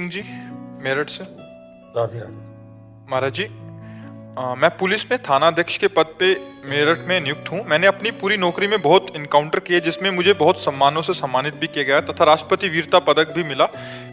सिंह जी, मेरठ से। राधे राधे। महाराज जी, मैं पुलिस में थानाध्यक्ष के पद पे मेरठ में नियुक्त हूँ। मैंने अपनी पूरी नौकरी में बहुत इनकाउंटर किए, जिसमें मुझे बहुत सम्मानों से सम्मानित भी किया गया तथा राष्ट्रपति वीरता पदक भी मिला।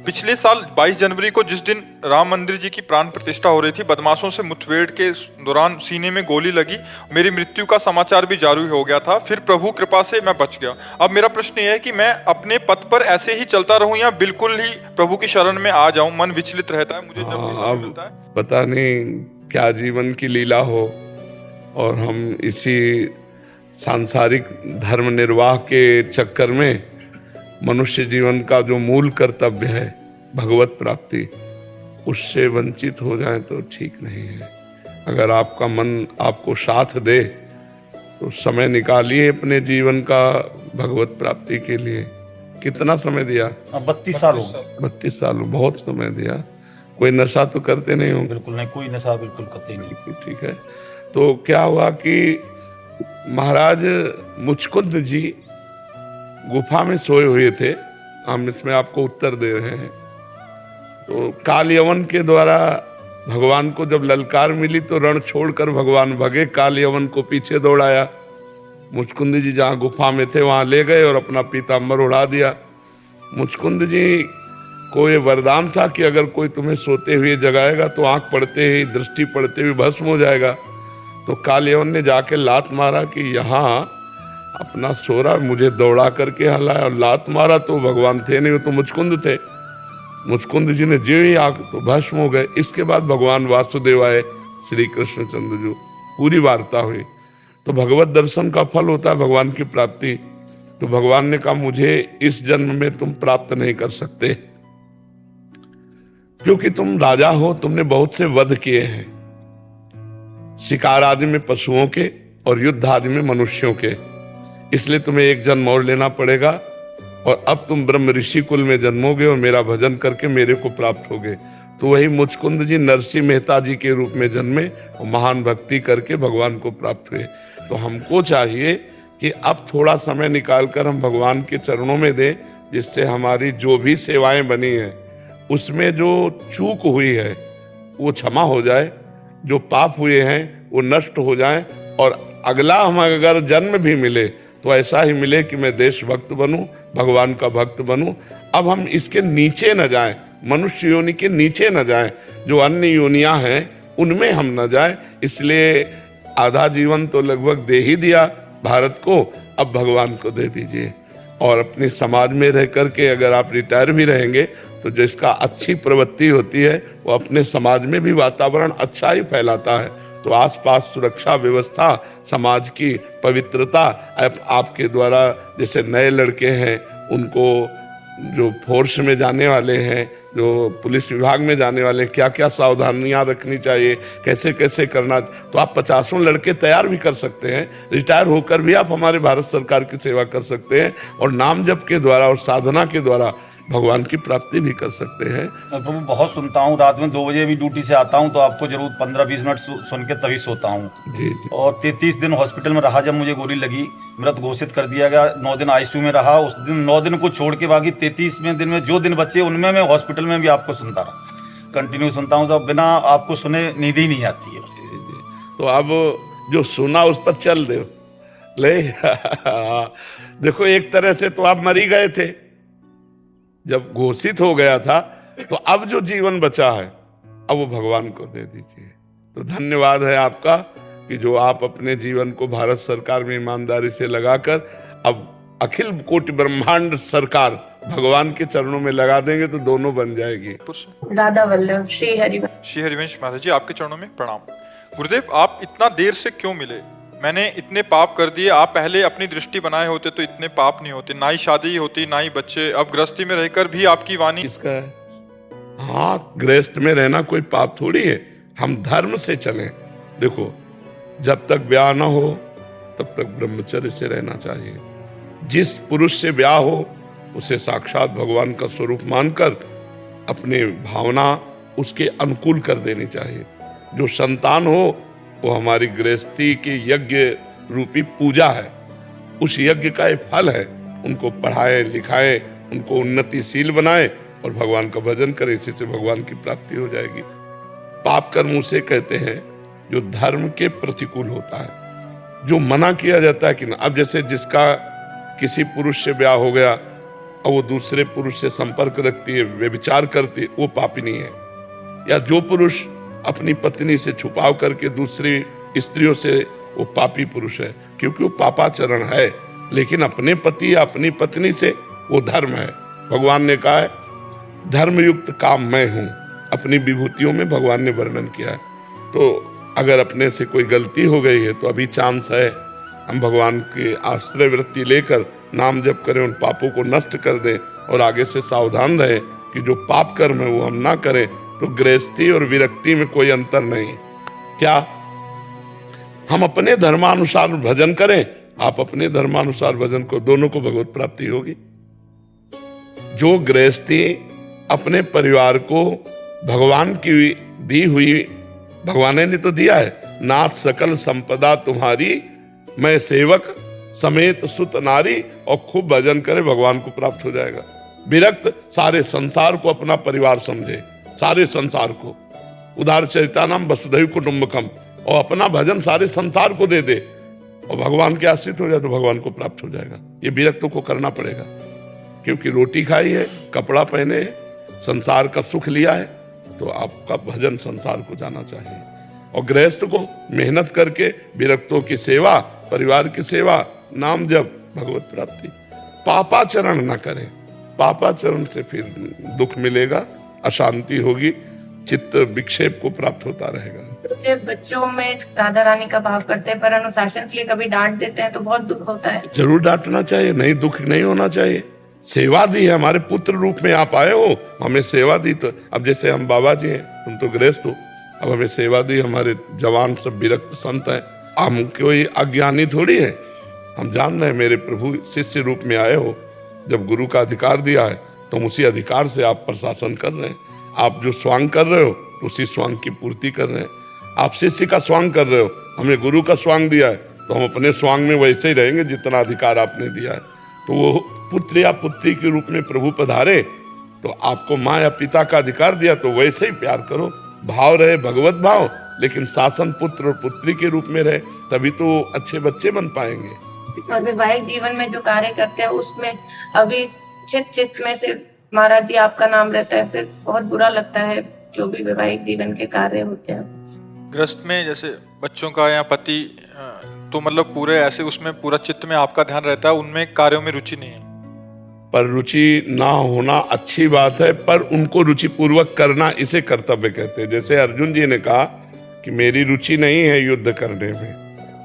पिछले साल 22 जनवरी को, जिस दिन राम मंदिर जी की प्राण प्रतिष्ठा हो रही थी, बदमाशों से मुठभेड़ के दौरान सीने में गोली लगी। मेरी मृत्यु का समाचार भी जारी हो गया था, फिर प्रभु कृपा से मैं बच गया। अब मेरा प्रश्न यह है कि मैं अपने पद पर ऐसे ही चलता रहूं या बिल्कुल ही प्रभु की शरण में आ जाऊं? मन विचलित रहता है मुझे जब भी समय मिलता है। पता नहीं क्या जीवन की लीला हो और हम इसी सांसारिक धर्म निर्वाह के चक्कर में मनुष्य जीवन का जो मूल कर्तव्य है भगवत प्राप्ति, उससे वंचित हो जाए तो ठीक नहीं है। अगर आपका मन आपको साथ दे तो समय निकालिए अपने जीवन का भगवत प्राप्ति के लिए। कितना समय दिया? 32 साल हो गए। 32 साल, बहुत समय दिया। कोई नशा तो करते नहीं होंगे? बिल्कुल नहीं, कोई नशा बिल्कुल करते ही नहीं। ठीक है। तो क्या हुआ कि महाराज मुचकुंद जी गुफा में सोए हुए थे। हम इसमें आपको उत्तर दे रहे हैं। तो काल यवन के द्वारा भगवान को जब ललकार मिली तो रण छोड़कर भगवान भगे, काल यवन को पीछे दौड़ाया। मुचकुंद जी जहाँ गुफा में थे वहां ले गए और अपना पीताम्बर उड़ा दिया। मुचकुंद जी को ये वरदान था कि अगर कोई तुम्हें सोते हुए जगाएगा तो आंख पड़ते ही, दृष्टि पड़ते हुए भस्म हो जाएगा। तो काल यवन ने जाके लात मारा कि यहाँ अपना सोरा मुझे दौड़ा करके हलाया, और लात मारा तो भगवान थे नहीं, वो तो मुचकुंद थे। मुचकुंद जी ने जो ही आंख तो भस्म हो गए। इसके बाद भगवान वासुदेव आए, श्री कृष्णचंद्र जी, पूरी वार्ता हुई। तो भगवत दर्शन का फल होता है भगवान की प्राप्ति। तो भगवान ने कहा मुझे इस जन्म में तुम प्राप्त नहीं कर सकते, क्योंकि तुम राजा हो, तुमने बहुत से वध किए हैं, शिकार आदि में पशुओं के और युद्ध आदि में मनुष्यों के। इसलिए तुम्हें एक जन्म और लेना पड़ेगा, और अब तुम ब्रह्म ऋषि कुल में जन्मोगे और मेरा भजन करके मेरे को प्राप्त होगे। तो वही मुचकुंद जी नरसिंह मेहता जी के रूप में जन्मे और महान भक्ति करके भगवान को प्राप्त हुए। तो हमको चाहिए कि अब थोड़ा समय निकालकर हम भगवान के चरणों में दें, जिससे हमारी जो भी सेवाएं बनी हैं उसमें जो चूक हुई है वो क्षमा हो जाए, जो पाप हुए हैं वो नष्ट हो जाए, और अगला हम अगर जन्म भी मिले तो ऐसा ही मिले कि मैं देशभक्त बनूं, भगवान का भक्त बनूं। अब हम इसके नीचे न जाएं, मनुष्य योनि के नीचे न जाएं, जो अन्य योनियां हैं उनमें हम न जाएं। इसलिए आधा जीवन तो लगभग दे ही दिया भारत को, अब भगवान को दे दीजिए। और अपने समाज में रह करके अगर आप रिटायर भी रहेंगे तो जिसका अच्छी प्रवृत्ति होती है वो अपने समाज में भी वातावरण अच्छा ही फैलाता है। तो आसपास सुरक्षा व्यवस्था, समाज की पवित्रता, आपके द्वारा जैसे नए लड़के हैं उनको, जो फोर्स में जाने वाले हैं, जो पुलिस विभाग में जाने वाले, क्या क्या सावधानियां रखनी चाहिए, कैसे कैसे करना, तो आप 50 लड़के तैयार भी कर सकते हैं। रिटायर होकर भी आप हमारे भारत सरकार की सेवा कर सकते हैं, और नाम जप के द्वारा और साधना के द्वारा भगवान की प्राप्ति भी कर सकते हैं। प्रभु बहुत सुनता हूँ, रात में 2 बजे भी ड्यूटी से आता हूँ तो आपको जरूर 15-20 मिनट सुन के तभी सोता हूँ। जी जी। और 33 दिन हॉस्पिटल में रहा। जब मुझे गोली लगी, मृत घोषित कर दिया गया, 9 दिन आईसीयू में रहा। उस दिन 9 दिन को छोड़ के बाकी 33वें दिन में जो दिन बचे उनमें मैं हॉस्पिटल में भी आपको सुनता रहा, कंटिन्यू सुनता हूँ। तो बिना आपको सुने नींद ही नहीं आती है। तो अब जो सुना उस पर चल दो ले। देखो एक तरह से तो आप मर ही गए थे जब घोषित हो गया था, तो अब जो जीवन बचा है अब वो भगवान को दे दीजिए। तो धन्यवाद है आपका कि जो आप अपने जीवन को भारत सरकार में ईमानदारी से लगाकर अब अखिल कोटि ब्रह्मांड सरकार भगवान के चरणों में लगा देंगे तो दोनों बन जाएगी। राधा वल्लभ, श्री हरिवंश महाराज जी, आपके चरणों में प्रणाम। गुरुदेव, आप इतना देर से क्यों मिले? मैंने इतने पाप कर दिए। आप पहले अपनी दृष्टि बनाए होते तो इतने पाप नहीं होते, ना ही शादी होती, ना ही बच्चे। अब गृहस्थी में रहकर भी आपकी वाणी किसका है? हाँ, गृहस्थ में रहना कोई पाप थोड़ी है। हम धर्म से चलें। देखो, जब तक ब्याह ना हो तब तक ब्रह्मचर्य से रहना चाहिए। जिस पुरुष से ब्याह हो उसे साक्षात भगवान का स्वरूप मानकर अपनी भावना उसके अनुकूल कर देनी चाहिए। जो संतान हो वो हमारी गृहस्थी की यज्ञ रूपी पूजा है, उस यज्ञ का एक फल है। उनको पढ़ाए लिखाए, उनको उन्नतिशील बनाए, और भगवान का भजन करें, इसी से भगवान की प्राप्ति हो जाएगी। पाप कर्म उसे कहते हैं जो धर्म के प्रतिकूल होता है, जो मना किया जाता है कि ना। अब जैसे जिसका किसी पुरुष से ब्याह हो गया और वो दूसरे पुरुष से संपर्क रखती है, व्यभिचार करती है, वो पापी नहीं है। या जो पुरुष अपनी पत्नी से छुपाव करके दूसरी स्त्रियों से, वो पापी पुरुष है, क्योंकि वो पापाचरण है। लेकिन अपने पति या अपनी पत्नी से वो धर्म है। भगवान ने कहा है धर्मयुक्त काम मैं हूं, अपनी विभूतियों में भगवान ने वर्णन किया है। तो अगर अपने से कोई गलती हो गई है तो अभी चांस है, हम भगवान की आश्रय वृत्ति लेकर नाम जप करें, उन पापों को नष्ट कर दें और आगे से सावधान रहें कि जो पाप कर्म है वो हम ना करें। तो गृहस्थी और विरक्ति में कोई अंतर नहीं। क्या हम अपने धर्मानुसार भजन करें, आप अपने धर्मानुसार भजन को, दोनों को भगवत प्राप्ति होगी। जो गृहस्थी अपने परिवार को भगवान की दी हुई, भगवान ने तो दिया है, नाथ सकल संपदा तुम्हारी, मैं सेवक समेत सुत नारी, और खूब भजन करे, भगवान को प्राप्त हो जाएगा। विरक्त सारे संसार को अपना परिवार समझे, सारे संसार को, उदार चरितानाम वसुधैव कुटुंबकम, और अपना भजन सारे संसार को दे दे और भगवान के आश्रित हो जाए तो भगवान को प्राप्त हो जाएगा। ये विरक्तों को करना पड़ेगा, क्योंकि रोटी खाई है, कपड़ा पहने है, संसार का सुख लिया है, तो आपका भजन संसार को जाना चाहिए। और गृहस्थ को मेहनत करके विरक्तों की सेवा, परिवार की सेवा, नाम जप, भगवत प्राप्ति। पापाचरण ना करें, पापाचरण से फिर दुख मिलेगा, अशांति होगी, चित्त विक्षेप को प्राप्त होता रहेगा। मुझे बच्चों में राधा रानी का भाव करते हैं, पर अनुशासन के लिए कभी डांट देते हैं तो बहुत दुख होता है। जरूर डांटना चाहिए, नहीं, दुख नहीं होना चाहिए। सेवा दी है, हमारे पुत्र रूप में आप आए हो, हमें सेवा दी। तो अब जैसे हम बाबा जी हैं, तुम तो गृहस्थ हो, अब हमें सेवा दी, हमारे जवान सब विरक्त संत हैं, हम कोई अज्ञानी थोड़ी है, हम जान रहे हैं मेरे प्रभु शिष्य रूप में आए हो। जब गुरु का अधिकार दिया है तो उसी अधिकार से आप प्रशासन कर रहे हैं। आप जो स्वांग कर रहे हो तो उसी स्वांग की पूर्ति कर रहे हैं। आप शिष्य का स्वांग कर रहे हो, हमें गुरु का स्वांग दिया है, तो हम अपने स्वांग में वैसे ही रहेंगे जितना अधिकार आपने दिया है। तो वो पुत्र या पुत्री के रूप में प्रभु पधारे तो आपको माँ या पिता का अधिकार दिया, तो वैसे ही प्यार करो, भाव रहे भगवत भाव, लेकिन शासन पुत्र और पुत्री के रूप में रहे, तभी तो अच्छे बच्चे बन पाएंगे। और वैवाहिक जीवन में जो कार्य करते हैं उसमें अभी चित में सिर्फ महाराज जी आपका नाम रहता है, फिर बहुत बुरा लगता है जो भी वैवाहिक जीवन के कार्य होते हैं। गृहस्थ में जैसे बच्चों का या पति, तो मतलब पूरे ऐसे उसमें पूरा चित्त में आपका ध्यान रहता है, उनमें कार्यों में रुचि नहीं है। पर रुचि ना होना अच्छी बात है, पर उनको रुचि पूर्वक करना, इसे कर्तव्य कहते हैं। जैसे अर्जुन जी ने कहा कि मेरी रुचि नहीं है युद्ध करने में,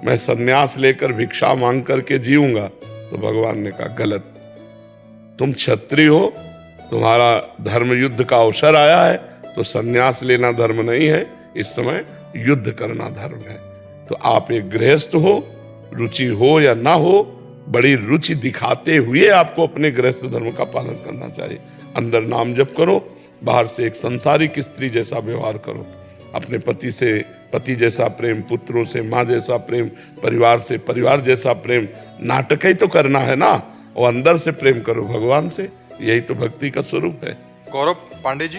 मैं सन्यास लेकर भिक्षा मांग करके जीऊंगा, तो भगवान ने कहा गलत, तुम क्षत्रिय हो, तुम्हारा धर्म युद्ध का अवसर आया है, तो सन्यास लेना धर्म नहीं है, इस समय युद्ध करना धर्म है। तो आप एक गृहस्थ हो, रुचि हो या ना हो, बड़ी रुचि दिखाते हुए आपको अपने गृहस्थ धर्म का पालन करना चाहिए। अंदर नाम जप करो, बाहर से एक संसारिक स्त्री जैसा व्यवहार करो। अपने पति से पति जैसा प्रेम, पुत्रों से माँ जैसा प्रेम, परिवार से परिवार जैसा प्रेम। नाटक ही तो करना है ना, और अंदर से प्रेम करो भगवान से, यही तो भक्ति का स्वरूप है। गौरव पांडे जी,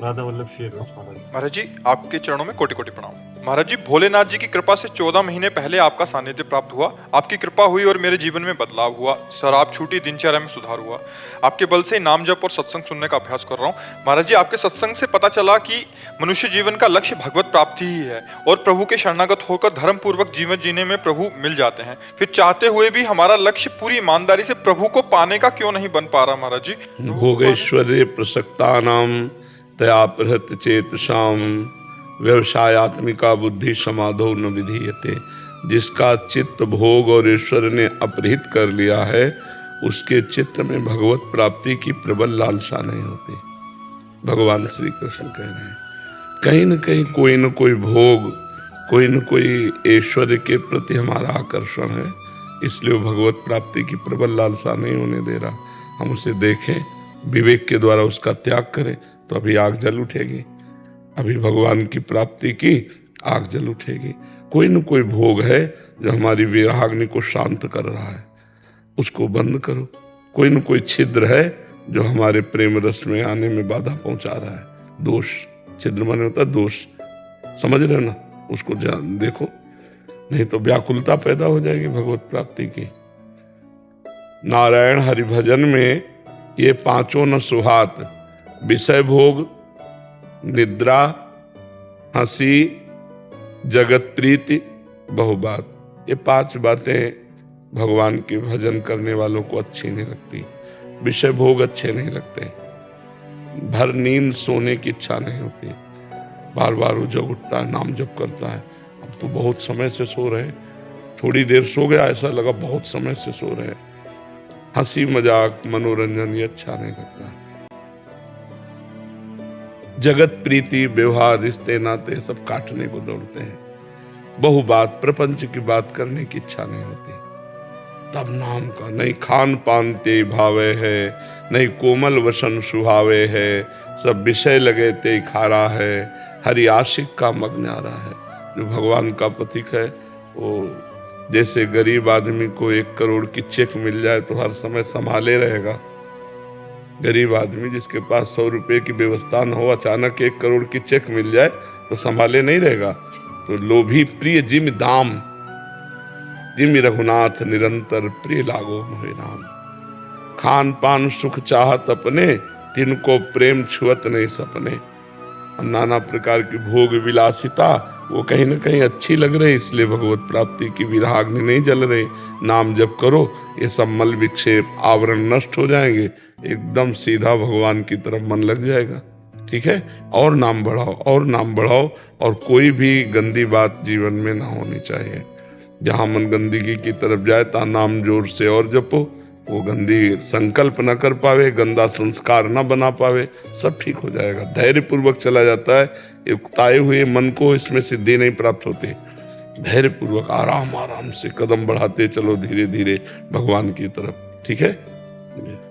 राधा वल्लभ श्री महाराज जी, आपके चरणों में कोटि कोटि प्रणाम। महाराज जी, भोलेनाथ जी की कृपा से 14 महीने पहले आपका सानिध्य प्राप्त हुआ। आपकी कृपा हुई और मेरे जीवन में बदलाव हुआ, शराब छूटी, दिनचर्या में सुधार हुआ। आपके बल से नाम जप और सत्संग सुनने का अभ्यास कर रहा हूँ। महाराज जी, आपके सत्संग से पता चला कि मनुष्य जीवन का लक्ष्य भगवत प्राप्ति ही है, और प्रभु के शरणागत होकर धर्म पूर्वक जीवन जीने में प्रभु मिल जाते हैं। फिर चाहते हुए भी हमारा लक्ष्य पूरी ईमानदारी से प्रभु को पाने का क्यों नहीं बन पा रहा महाराज जी? भोगैश्वर्य प्रसक्तानाम तया प्रहत चेतसाम व्यवसायत्मिका बुद्धि समाधो न विधीयते। जिसका चित्त भोग और ईश्वर ने अपहृत कर लिया है, उसके चित्त में भगवत प्राप्ति की प्रबल लालसा नहीं होती। भगवान श्री कृष्ण कह रहे हैं, कहीं न कहीं कोई न कोई भोग, कोई न कोई ऐश्वर्य के प्रति हमारा आकर्षण है, इसलिए वो भगवत प्राप्ति की प्रबल लालसा नहीं होने दे रहा। हम उसे देखें, विवेक के द्वारा उसका त्याग करें, तो अभी आग जल उठेगी। अभी भगवान की प्राप्ति की आग जल उठेगी। कोई न कोई भोग है जो हमारी विराग्नि को शांत कर रहा है, उसको बंद करो। कोई न कोई छिद्र है जो हमारे प्रेम रस में आने में बाधा पहुंचा रहा है। दोष, छिद्र माने होता है दोष, समझ रहे हो ना, उसको देखो, नहीं तो व्याकुलता पैदा हो जाएगी भगवत प्राप्ति की। नारायण हरि भजन में ये पांचों न सुहात, विषय भोग, निद्रा, हंसी, जगत प्रीति, बहुबात, ये 5 बातें भगवान के भजन करने वालों को अच्छी नहीं लगती। विषय भोग अच्छे नहीं लगते, भर नींद सोने की इच्छा नहीं होती, बार बार वो जब उठता है नाम जप करता है। अब तो बहुत समय से सो रहे, थोड़ी देर सो गया ऐसा लगा बहुत समय से सो रहे। हंसी मजाक मनोरंजन ये अच्छा नहीं लगता। जगत प्रीति, व्यवहार, रिश्ते नाते सब काटने को दौड़ते हैं। बहु बात, प्रपंच की बात करने की इच्छा नहीं होती। तब नाम का नहीं खान पान ते भावे है, नहीं कोमल वसन सुहावे है, सब विषय लगे ते खारा है, हरि आशिक का मग्न आ रहा है। जो भगवान का प्रतीक है, वो जैसे गरीब आदमी को 1 करोड़ की चेक मिल जाए तो हर समय संभाले रहेगा। गरीब आदमी जिसके पास 100 रुपए की व्यवस्था न हो, अचानक 1 करोड़ की चेक मिल जाए तो संभाले नहीं रहेगा। तो लोभी प्रिय जिम दाम, जिम रघुनाथ निरंतर प्रिय लागो मोहे नाम। खान पान सुख चाहत अपने, तिनको प्रेम छुअत नहीं सपने। नाना प्रकार की भोग विलासिता वो कहीं ना कहीं अच्छी लग रही, इसलिए भगवत प्राप्ति की विराग्नि नहीं जल रही। नाम जप करो, ये सब मल विक्षेप आवरण नष्ट हो जाएंगे, एकदम सीधा भगवान की तरफ मन लग जाएगा। ठीक है, और नाम बढ़ाओ और नाम बढ़ाओ, और कोई भी गंदी बात जीवन में ना होनी चाहिए। जहां मन गंदगी की तरफ जाए ता नाम जोर से और जपो, वो गंदी संकल्प न कर पावे, गंदा संस्कार न बना पावे, सब ठीक हो जाएगा। धैर्य पूर्वक चला जाता है। उकताए हुए मन को इसमें सिद्धि नहीं प्राप्त होती। धैर्य पूर्वक आराम आराम से कदम बढ़ाते चलो धीरे धीरे भगवान की तरफ। ठीक है।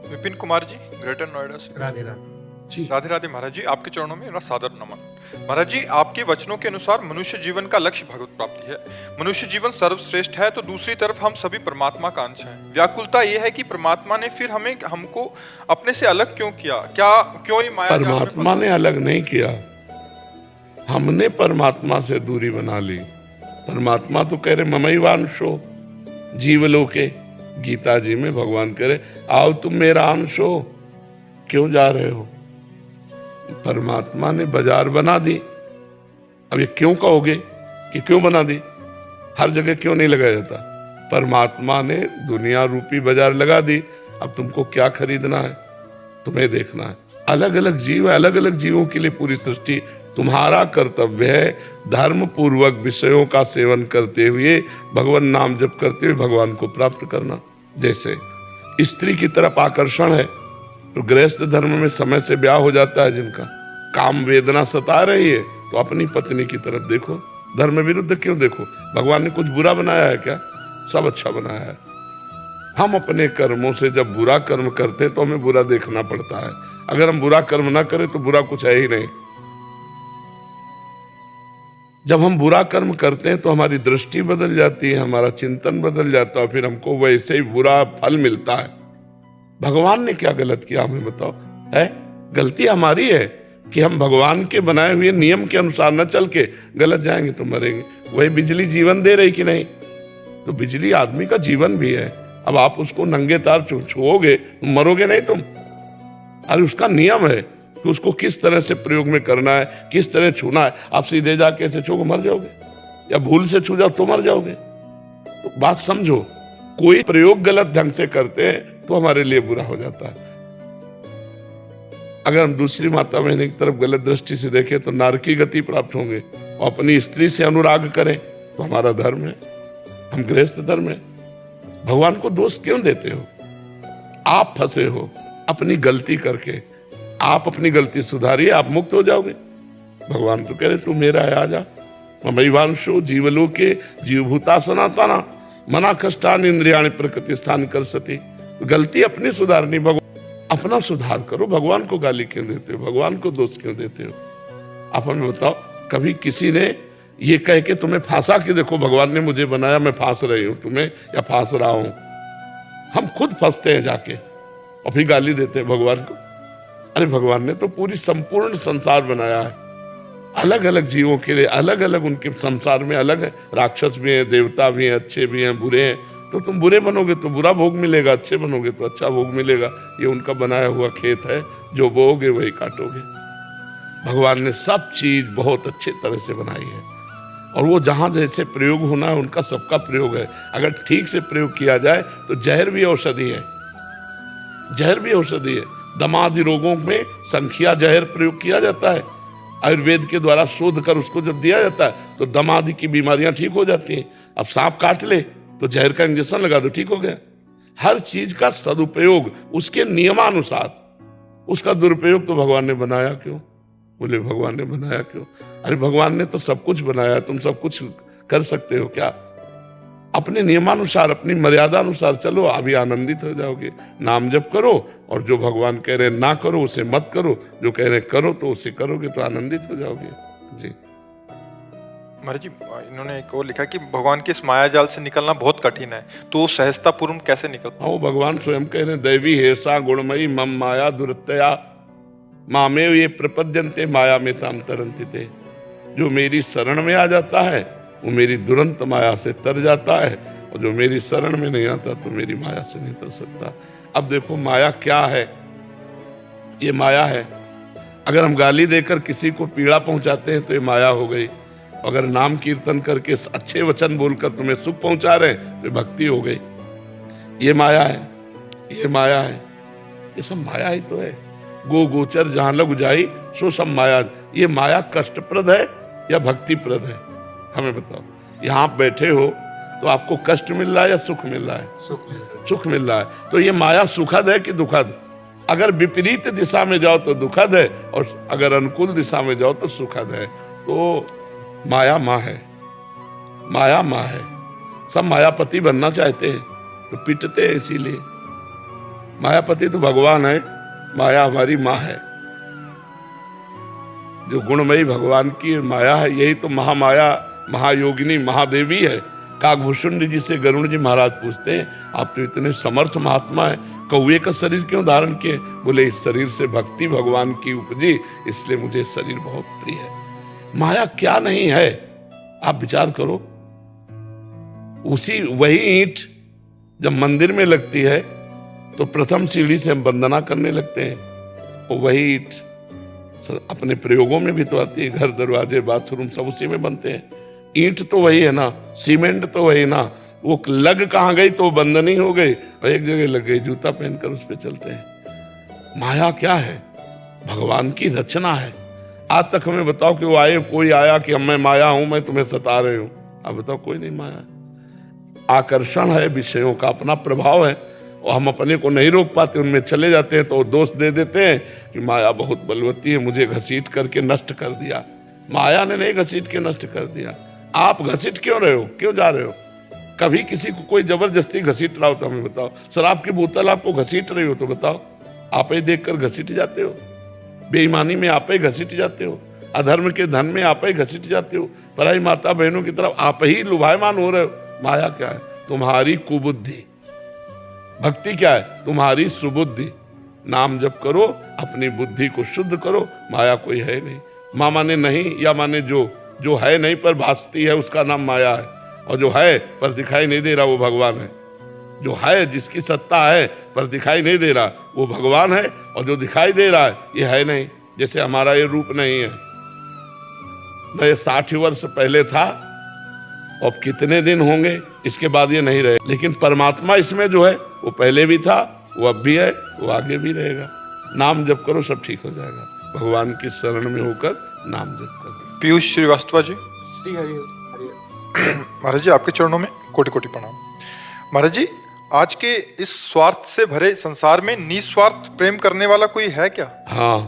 विपिन कुमार जी, ग्रेटर नोएडा से। राधे राधे जी। राधे राधे महाराज जी, आपके चरणों में मेरा सादर नमन। महाराज जी, आपके वचनों के अनुसार मनुष्य जीवन का लक्ष्य भगवत प्राप्ति है। मनुष्य जीवन सर्वश्रेष्ठ है, तो दूसरी तरफ हम सभी परमात्मा का अंश हैं। व्याकुलता यह है कि परमात्मा ने फिर हमको अपने से अलग क्यों किया? क्यों ये माया? परमात्मा ने अलग नहीं किया, हमने परमात्मा से दूरी बना ली। परमात्मा तो कह रहे ममैवांशो जीवलोके, गीता जी में भगवान कह रहे आओ तुम मेरा अंश हो, क्यों जा रहे हो? परमात्मा ने बाजार बना दी। अब ये क्यों कहोगे कि क्यों बना दी? हर जगह क्यों नहीं लगाया जाता? परमात्मा ने दुनिया रूपी बाजार लगा दी। अब तुमको क्या खरीदना है, तुम्हें देखना है। अलग अलग जीव है, अलग अलग जीवों के लिए पूरी सृष्टि। तुम्हारा कर्तव्य है धर्म पूर्वक विषयों का सेवन करते हुए, भगवान नाम जप करते हुए भगवान को प्राप्त करना। जैसे स्त्री की तरफ आकर्षण है, तो गृहस्थ धर्म में समय से ब्याह हो जाता है, जिनका काम वेदना सता रही है, तो अपनी पत्नी की तरफ देखो। धर्म विरुद्ध क्यों देखो? भगवान ने कुछ बुरा बनाया है क्या? सब अच्छा बनाया है। हम अपने कर्मों से जब बुरा कर्म करते हैं तो हमें बुरा देखना पड़ता है। अगर हम बुरा कर्म ना करें तो बुरा कुछ है ही नहीं। जब हम बुरा कर्म करते हैं तो हमारी दृष्टि बदल जाती है, हमारा चिंतन बदल जाता है, फिर हमको वैसे ही बुरा फल मिलता है। भगवान ने क्या गलत किया हमें बताओ? है गलती हमारी है कि हम भगवान के बनाए हुए नियम के अनुसार न चल के गलत जाएंगे तो मरेंगे। वही बिजली जीवन दे रही कि नहीं? तो बिजली आदमी का जीवन भी है। अब आप उसको नंगे तार छुओगे तो मरोगे नहीं तुम। अरे उसका नियम है कि उसको किस तरह से प्रयोग में करना है, किस तरह छूना है। आप सीधे जाके ऐसे छूओगे मर जाओगे, या भूल से छू जाओ तो मर जाओगे। तो बात समझो, कोई प्रयोग गलत ढंग से करते हैं तो हमारे लिए बुरा हो जाता है। अगर हम दूसरी माता बहन की तरफ गलत दृष्टि से देखें तो नरकी गति प्राप्त होंगे, और अपनी स्त्री से अनुराग करें तो हमारा धर्म है, हम गृहस्थ धर्म है। भगवान को दोष क्यों देते हो? आप फंसे हो अपनी गलती करके। आप अपनी गलती सुधारिए, आप मुक्त हो जाओगे। भगवान तो कह रहे तू मेरा है, आ जा। ममैवांशो जीवलोके जीवभूता सनातना मना कष्टान इंद्रियाणि प्रकृति स्थान कर सती। गलती अपनी सुधारनी, अपना सुधार करो। भगवान को गाली क्यों देते हो? भगवान को दोष क्यों देते हो? आप हमें बताओ, कभी किसी ने ये कह के तुम्हें फांसा कि देखो भगवान ने मुझे बनाया, मैं फांस रही हूं तुम्हें या फांस रहा हूं? हम खुद फंसते हैं जाके। और फिर गाली देते हैं भगवान को। अरे भगवान ने तो पूरी संपूर्ण संसार बनाया है, अलग अलग जीवों के लिए अलग अलग, उनके संसार में अलग है, राक्षस भी हैं, देवता भी हैं, अच्छे भी हैं, बुरे हैं। तो तुम बुरे बनोगे तो बुरा भोग मिलेगा, अच्छे बनोगे तो अच्छा भोग मिलेगा। ये उनका बनाया हुआ खेत है, जो बोओगे वही काटोगे। भगवान ने सब चीज बहुत अच्छे तरह से बनाई है, और वो जहां जैसे प्रयोग होना है उनका सबका प्रयोग है। अगर ठीक से प्रयोग किया जाए तो जहर भी औषधि है, जहर भी औषधि है। दमादि रोगों में संख्या जहर प्रयोग किया जाता है, आयुर्वेद के द्वारा शोध कर उसको जब दिया जाता है तो दमादि की बीमारियां ठीक हो जाती हैं। अब सांप काट ले तो जहर का इंजेक्शन लगा दो, ठीक हो गया। हर चीज का सदुपयोग उसके नियमानुसार, उसका दुरुपयोग तो भगवान ने बनाया क्यों? बोले भगवान ने बनाया क्यों? अरे भगवान ने तो सब कुछ बनाया, तुम सब कुछ कर सकते हो क्या? अपने नियमानुसार, अपनी मर्यादा अनुसार चलो, अभी आनंदित हो जाओगे। नाम जप करो, और जो भगवान कह रहे ना करो उसे मत करो, जो कह रहे करो तो उसे करोगे तो आनंदित हो जाओगे। जी महाराज जी, इन्होंने एक और लिखा कि भगवान के इस माया जाल से निकलना बहुत कठिन है, तो सहजता पूर्व कैसे निकल? हाँ, भगवान स्वयं कह रहे दैवी हेसा गुणमयी मम माया दुरतया मामे ये प्रपद्यंते माया में ताम तरंति ते। जो मेरी शरण में आ जाता है वो मेरी दुरंत माया से तर जाता है, और जो मेरी शरण में नहीं आता तो मेरी माया से नहीं तर सकता। अब देखो माया क्या है? ये माया है। अगर हम गाली देकर किसी को पीड़ा पहुंचाते हैं तो ये माया हो गई। अगर नाम कीर्तन करके अच्छे वचन बोलकर तुम्हें सुख पहुंचा रहे हैं तो भक्ति हो गई। ये माया है, ये माया है, ये सब माया ही तो है। गो गोचर जहां लग जाई सो सब माया। ये माया कष्टप्रद है या भक्तिप्रद है? हमें बताओ। यहाँ आप बैठे हो तो आपको कष्ट मिल रहा है या सुख मिल रहा है? सुख मिल रहा है। तो ये माया सुखद है कि दुखद? अगर विपरीत दिशा में जाओ तो दुखद है, और अगर अनुकूल दिशा में जाओ तो सुखद है। तो माया माँ है, माया माँ है। सब मायापति बनना चाहते हैं तो पिटते हैं इसीलिए। मायापति तो भगवान है, माया हमारी माँ है। जो गुणमयी भगवान की माया है, यही तो महामाया, महायोगिनी, महादेवी है। काकभूषुंड जी से गरुण जी महाराज पूछते हैं, आप तो इतने समर्थ महात्मा हैं, कौवे का शरीर क्यों धारण किए? बोले इस शरीर से भक्ति भगवान की उपजी, इसलिए मुझे शरीर बहुत प्रिय है। माया क्या नहीं है? आप विचार करो। वही ईंट जब मंदिर में लगती है तो प्रथम सीढ़ी से हम वंदना करने लगते हैं, और वही ईंट अपने प्रयोगों में भी तो आती है। घर, दरवाजे, बाथरूम सब उसी में बनते हैं। ईंट तो वही है ना, सीमेंट तो वही ना। वो लग कहाँ गई तो बंधनी हो गई, और एक जगह लग गई, जूता पहनकर उस पर चलते हैं। माया क्या है? भगवान की रचना है। आज तक हमें बताओ कि वो आए, कोई आया कि मैं माया हूं, मैं तुम्हें सता रही हूं? अब बताओ, कोई नहीं माया। आकर्षण है, विषयों का अपना प्रभाव है, और हम अपने को नहीं रोक पाते, उनमें चले जाते हैं तो दोष दे देते हैं कि माया बहुत बलवती है, मुझे घसीट करके नष्ट कर दिया। माया ने नहीं घसीट के नष्ट कर दिया। आप घसीट क्यों रहे हो? क्यों जा रहे हो? कभी किसी को कोई जबरदस्ती घसीट रहा हो तो हमें बताओ। शराब की बोतल आपको घसीट रही हो तो बताओ, आप ही देखकर घसीट जाते हो। बेईमानी में आप ही घसीट जाते हो, अधर्म के धन में आप ही घसीट जाते हो, पराई माता बहनों की तरफ आप ही लुभायमान हो रहे हो। माया क्या है? तुम्हारी कुबुद्धि। भक्ति क्या है? तुम्हारी सुबुद्धि। नाम जप करो, अपनी बुद्धि को शुद्ध करो। माया कोई है नहीं। माँ माने नहीं, या माने जो है नहीं पर भासती है, उसका नाम माया है। और जो है पर दिखाई नहीं दे रहा, वो भगवान है। जो है, जिसकी सत्ता है पर दिखाई नहीं दे रहा, वो भगवान है। और जो दिखाई दे रहा है, ये है नहीं। जैसे हमारा ये रूप नहीं है न, ये 60 वर्ष पहले था, अब कितने दिन होंगे इसके बाद ये नहीं रहे। लेकिन परमात्मा इसमें जो है, वो पहले भी था, वो अब भी है, वो आगे भी रहेगा। नाम जप करो, सब ठीक हो जाएगा। भगवान की शरण में होकर नाम जप करो। पीयूष श्रीवास्तव जी। श्री हरि महाराज जी, आपके चरणों में कोटि कोटि प्रणाम। महाराज जी, आज के इस स्वार्थ से भरे संसार में निस्वार्थ प्रेम करने वाला कोई है क्या? हाँ,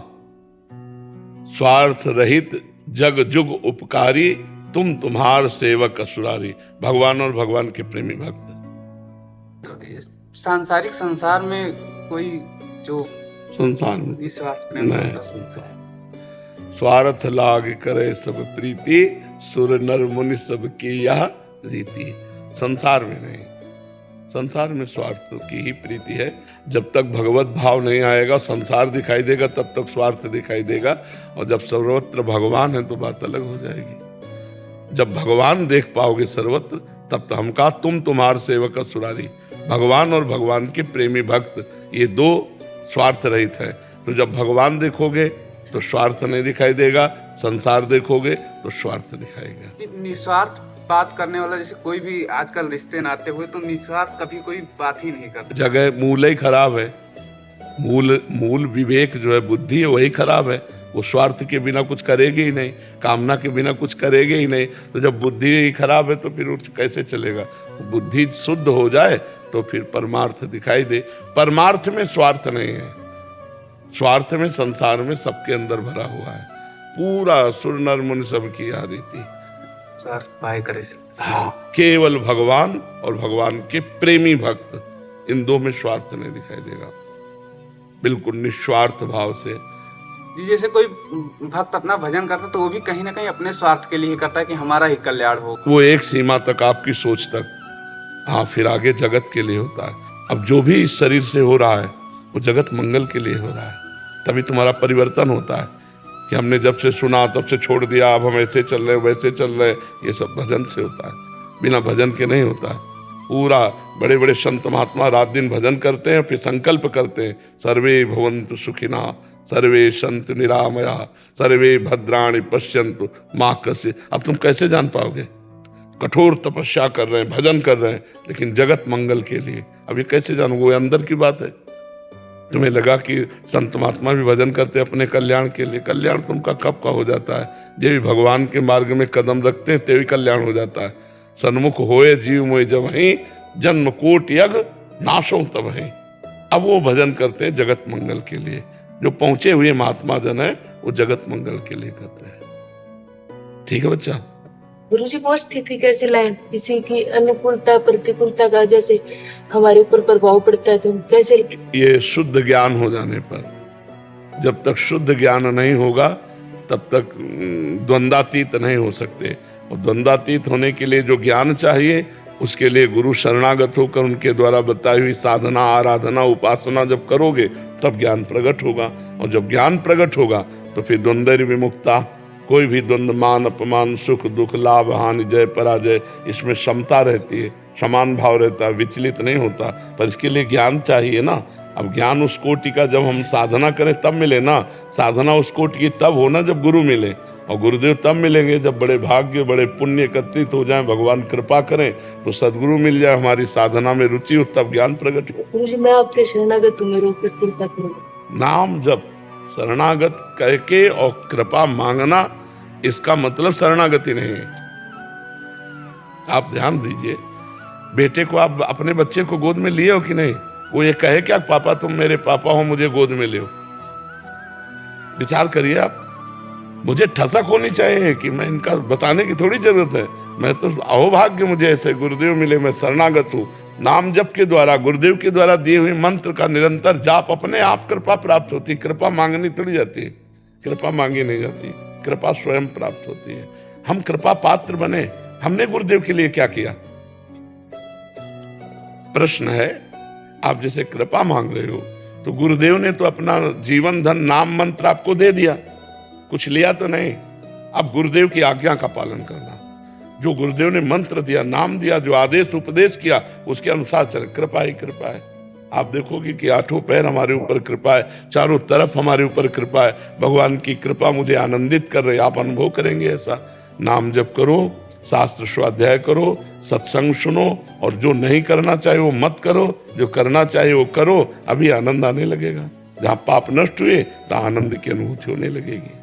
स्वार्थ रहित जग जुग उपकारी, तुम तुम्हार सेवक असुरारी। भगवान और भगवान के प्रेमी भक्त। सांसारिक संसार में कोई जो संसार में निस्वार्थ प्रेम नहीं, करता है। संसार स्वार्थ लाग करे सब प्रीति, सुर नर मुनि सब की यह रीति। संसार में नहीं, संसार में स्वार्थ की ही प्रीति है। जब तक भगवत भाव नहीं आएगा, संसार दिखाई देगा, तब तक स्वार्थ दिखाई देगा। और जब सर्वत्र भगवान है तो बात अलग हो जाएगी। जब भगवान देख पाओगे सर्वत्र, तब तो हम कहा तुम तुम्हार सेवक सुरारी। भगवान और भगवान के प्रेमी भक्त, ये दो स्वार्थ रहित है। तो जब भगवान देखोगे तो स्वार्थ नहीं दिखाई देगा, संसार देखोगे तो स्वार्थ दिखाएगा। निस्वार्थ बात करने वाला, जैसे कोई भी आजकल रिश्ते नाते हुए तो निस्वार्थ कभी कोई बात ही नहीं करता। जगह मूल ही खराब है। मूल विवेक जो है, बुद्धि है, वही खराब है। वो स्वार्थ के बिना कुछ करेगी ही नहीं, कामना के बिना कुछ करेगी ही नहीं। तो जब बुद्धि ही खराब है तो फिर कैसे चलेगा? बुद्धि शुद्ध हो जाए तो फिर परमार्थ दिखाई दे। परमार्थ में स्वार्थ नहीं है। स्वार्थ में संसार में सबके अंदर भरा हुआ है। पूरा सुर नर मुनि सब की यह रीति। स्वार्थ पाए करे। हाँ, केवल भगवान और भगवान के प्रेमी भक्त, इन दो में स्वार्थ नहीं दिखाई देगा। बिल्कुल निस्वार्थ भाव से। जी, जैसे कोई भक्त अपना भजन करता तो वो भी कहीं ना कहीं अपने स्वार्थ के लिए करता है कि हमारा ही कल्याण हो। वो एक सीमा तक, आपकी सोच तक। हाँ, फिर आगे जगत के लिए होता है। अब जो भी इस शरीर से हो रहा है वो जगत मंगल के लिए हो रहा है। तभी तुम्हारा परिवर्तन होता है कि हमने जब से सुना तब से छोड़ दिया, अब हम ऐसे चल रहे वैसे चल रहे। ये सब भजन से होता है, बिना भजन के नहीं होता है। पूरा बड़े बड़े संत महात्मा रात दिन भजन करते हैं, फिर संकल्प करते हैं, सर्वे भवन्तु सुखिना, सर्वे सन्तु निरामया, सर्वे भद्राणि पश्यन्तु माँ कस्य। अब तुम कैसे जान पाओगे? कठोर तपस्या कर रहे हैं, भजन कर रहे हैं, लेकिन जगत मंगल के लिए। अब ये कैसे जानोगे? वो अंदर की बात है। तुम्हें लगा कि संत महात्मा भी भजन करते अपने कल्याण के लिए। कल्याण तुमका कब का हो जाता है? जे भी भगवान के मार्ग में कदम रखते हैं ते भी कल्याण हो जाता है। सन्मुख होए जीव मोय जब ही, जन्म कोट यज्ञ नाशों तब है। अब वो भजन करते हैं जगत मंगल के लिए। जो पहुंचे हुए महात्मा जन है वो जगत मंगल के लिए करते हैं। ठीक है बच्चा? गुरुजी, वो स्थिति कैसे लाए? किसी की अनुकूलता प्रतिकूलता का जैसे हमारे ऊपर प्रभाव पड़ता है तो कैसे? ये शुद्ध ज्ञान हो जाने पर, जब तक शुद्ध ज्ञान नहीं होगा तब तक द्वंद्वातीत नहीं हो सकते। और द्वंद्वातीत होने के लिए जो ज्ञान चाहिए, उसके लिए गुरु शरणागत होकर उनके द्वारा बताई हुई साधना, आराधना, उपासना जब करोगे तब ज्ञान प्रकट होगा। और जब ज्ञान प्रकट होगा तो फिर द्वंद्व विमुक्ता, कोई भी द्वंद्व, मान अपमान, सुख दुख, लाभ हानि, जय पराजय, इसमें समता रहती है, समान भाव रहता है, विचलित नहीं होता। पर इसके लिए ज्ञान चाहिए ना। अब ज्ञान उस कोटि का जब हम साधना करें तब मिले ना। साधना उस कोटि की तब हो ना जब गुरु मिले, और गुरुदेव तब मिलेंगे जब बड़े भाग्य, बड़े पुण्य एकत्रित हो जाएं, भगवान कृपा करें तो सदगुरु मिल जाए, हमारी साधना में रुचि हो, तब ज्ञान प्रकट हो। गुरुजी, मैं आपके शरणागत हूँ, मेरे ऊपर कृपा करो। नाम जप, शरणागत कह के और कृपा मांगना, इसका मतलब शरणागति नहीं है। आप ध्यान दीजिए, बेटे को, आप अपने बच्चे को गोद में लिए हो कि नहीं? वो ये कहे क्या पापा तुम मेरे पापा हो, मुझे गोद में ले हो? विचार करिए आप। मुझे ठसक होनी चाहिए कि मैं, इनका बताने की थोड़ी जरूरत है। मैं तो अहोभाग्य मुझे ऐसे गुरुदेव मिले, मैं शरणागत हूँ। नाम जप के द्वारा, गुरुदेव के द्वारा दिए हुए मंत्र का निरंतर जाप, अपने आप कृपा प्राप्त होती। कृपा मांगनी थोड़ी जाती है, कृपा मांगी नहीं जाती, कृपा स्वयं प्राप्त होती है। हम कृपा पात्र बने। हमने गुरुदेव के लिए क्या किया? प्रश्न है, आप जैसे कृपा मांग रहे हो तो गुरुदेव ने तो अपना जीवन धन नाम मंत्र आपको दे दिया, कुछ लिया तो नहीं। अब गुरुदेव की आज्ञा का पालन करना, जो गुरुदेव ने मंत्र दिया, नाम दिया, जो आदेश उपदेश किया, उसके अनुसार चले। कृपा ही कृपा है। आप देखोगे कि आठों पैर हमारे ऊपर कृपा है, चारों तरफ हमारे ऊपर कृपा है। भगवान की कृपा मुझे आनंदित कर रही। आप अनुभव करेंगे ऐसा। नाम जप करो, शास्त्र स्वाध्याय करो, सत्संग सुनो, और जो नहीं करना चाहिए वो मत करो, जो करना चाहिए वो करो। अभी आनंद आने लगेगा। जहाँ पाप नष्ट हुए तो आनंद की अनुभूति होने लगेगी।